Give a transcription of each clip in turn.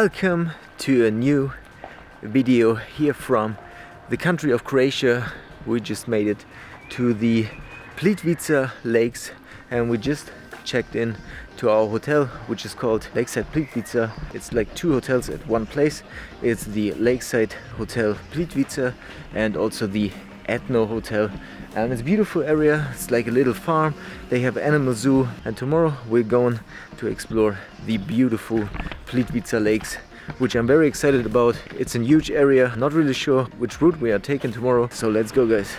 Welcome to a new video here from the country of Croatia. We just made it to the Plitvice Lakes and we just checked in to our hotel, which is called Lakeside Plitvice. It's like two hotels at one place. It's the Lakeside Hotel Plitvice and also the Ethno Hotel, and it's a beautiful area. It's like a little farm. They have animal zoo, and tomorrow we're going to explore the beautiful Plitvice Lakes, which I'm very excited about. It's a huge area, not really sure which route we are taking tomorrow, so let's go, guys.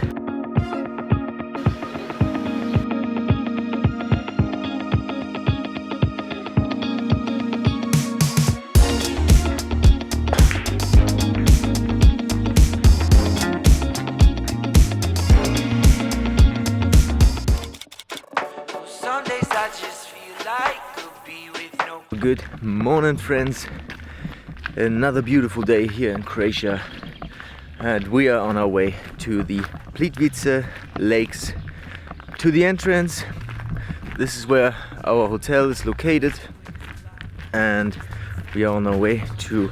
Good morning, friends. Another beautiful day here in Croatia, and we are on our way to the Plitvice Lakes. To the entrance, this is where our hotel is located, and we are on our way to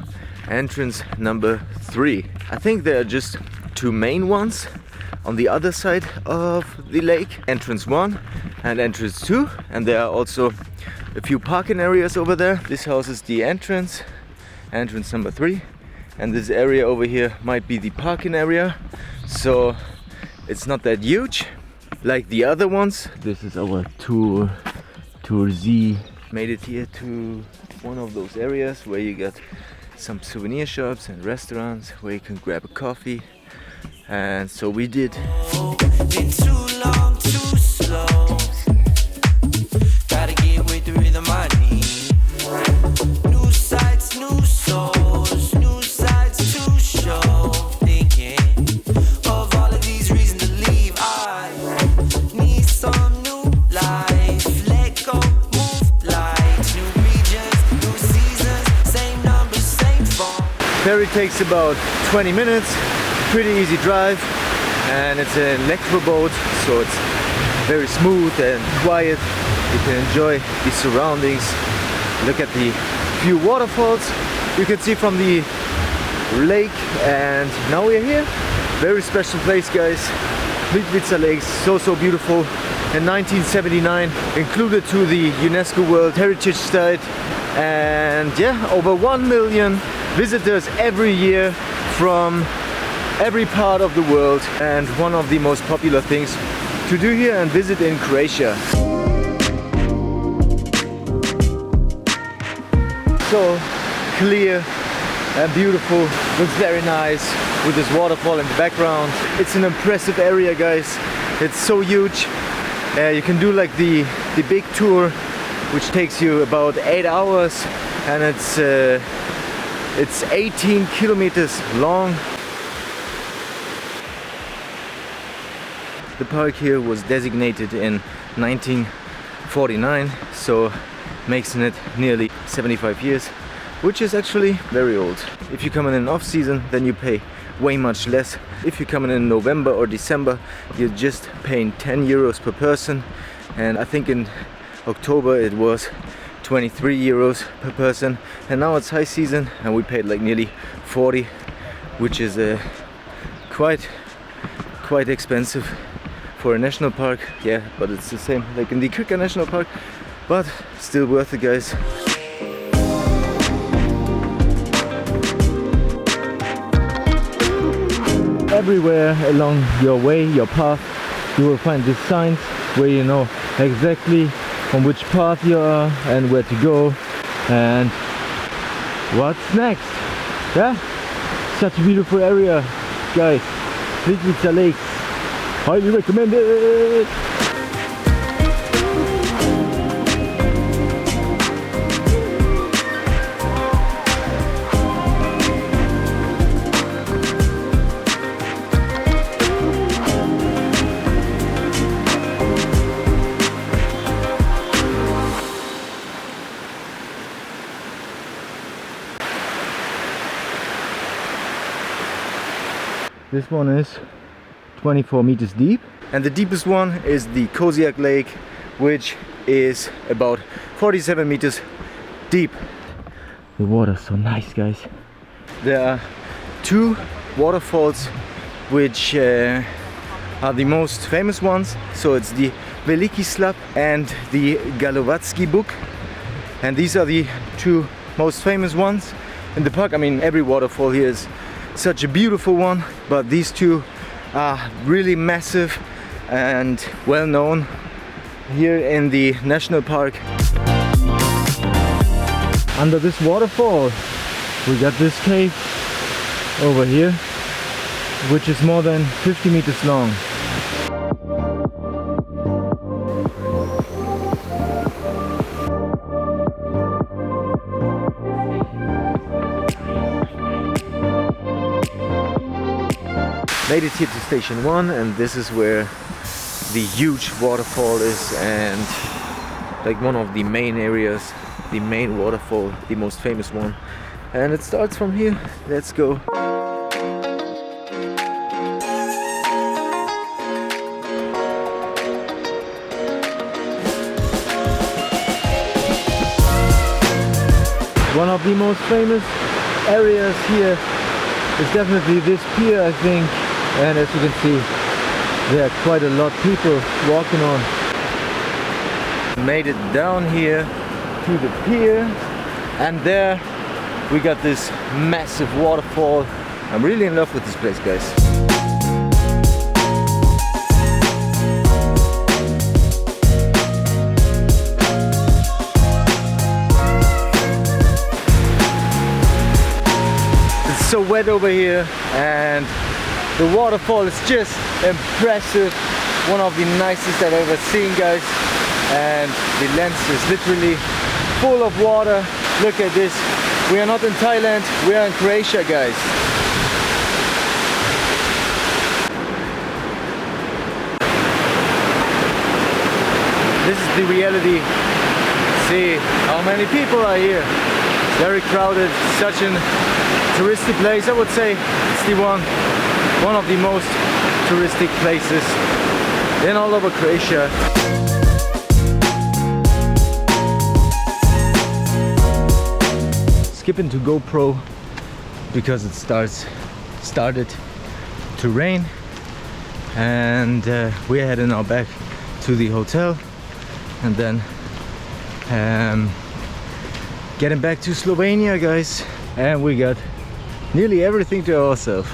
entrance number 3. I think there are just two main ones on the other side of the lake, entrance 1 and entrance 2, and there are also a few parking areas over there. This house is the entrance number 3, and this area over here might be the parking area, so it's not that huge like the other ones. This is our tour Z. Made it here to one of those areas where you got some souvenir shops and restaurants where you can grab a coffee, and so we did. Been too long, too slow. Gotta get with the rhythm I need. New sights, new souls, new sides to show. Thinking of all of these reasons to leave. I need some new life. Let go, move light. New regions, new seasons, same numbers, same phone. Ferry takes about 20 minutes. Pretty easy drive, and it's an electric boat, so it's very smooth and quiet. You can enjoy the surroundings. Look at the few waterfalls you can see from the lake, and now we're here. Very special place, guys. Plitvice Lakes, so beautiful. In 1979 included to the UNESCO World Heritage Site, and yeah, over 1 million visitors every year from every part of the world, and one of the most popular things to do here and visit in Croatia. So clear and beautiful, looks very nice with this waterfall in the background. It's an impressive area, guys. It's so huge. You can do like the big tour, which takes you about 8 hours, and it's 18 kilometers long. The park here was designated in 1949, so making it nearly 75 years, which is actually very old. If you come in off season, then you pay way much less. If you come in November or December, you're just paying 10 euros per person, and I think in October it was 23 euros per person, and now it's high season and we paid like nearly 40, which is quite expensive for a national park. Yeah, but it's the same like in the Krka National Park, but still worth it, guys. Everywhere along your way, your path, you will find these signs where you know exactly on which path you are and where to go and what's next. Yeah, such a beautiful area, guys. Plitvice Lakes, highly recommend it. This one is 24 meters deep, and the deepest one is the Kozjak Lake, which is about 47 meters deep. The water's so nice, guys. There are two waterfalls which are the most famous ones. So it's the Veliki Slap and the Galovatski Buk. And these are the two most famous ones in the park. I mean, every waterfall here is such a beautiful one, but these two are really massive and well known here in the national park. Under this waterfall we got this cave over here, which is more than 50 meters long. Made it here to station 1, and this is where the huge waterfall is, and like one of the main areas, the main waterfall, the most famous one. And it starts from here. Let's go. One of the most famous areas here is definitely this pier, I think. And as you can see, there are quite a lot of people walking on. Made it down here to the pier, and there we got this massive waterfall. I'm really in love with this place, guys. It's so wet over here, and the waterfall is just impressive. One of the nicest I've ever seen, guys. And the lens is literally full of water. Look at this. We are not in Thailand, we are in Croatia, guys. This is the reality. See how many people are here. It's very crowded, such a touristic place. I would say it's the one of the most touristic places in all over Croatia. Skipping to GoPro because it started to rain, and we're heading now back to the hotel, and then getting back to Slovenia, guys. And we got nearly everything to ourselves.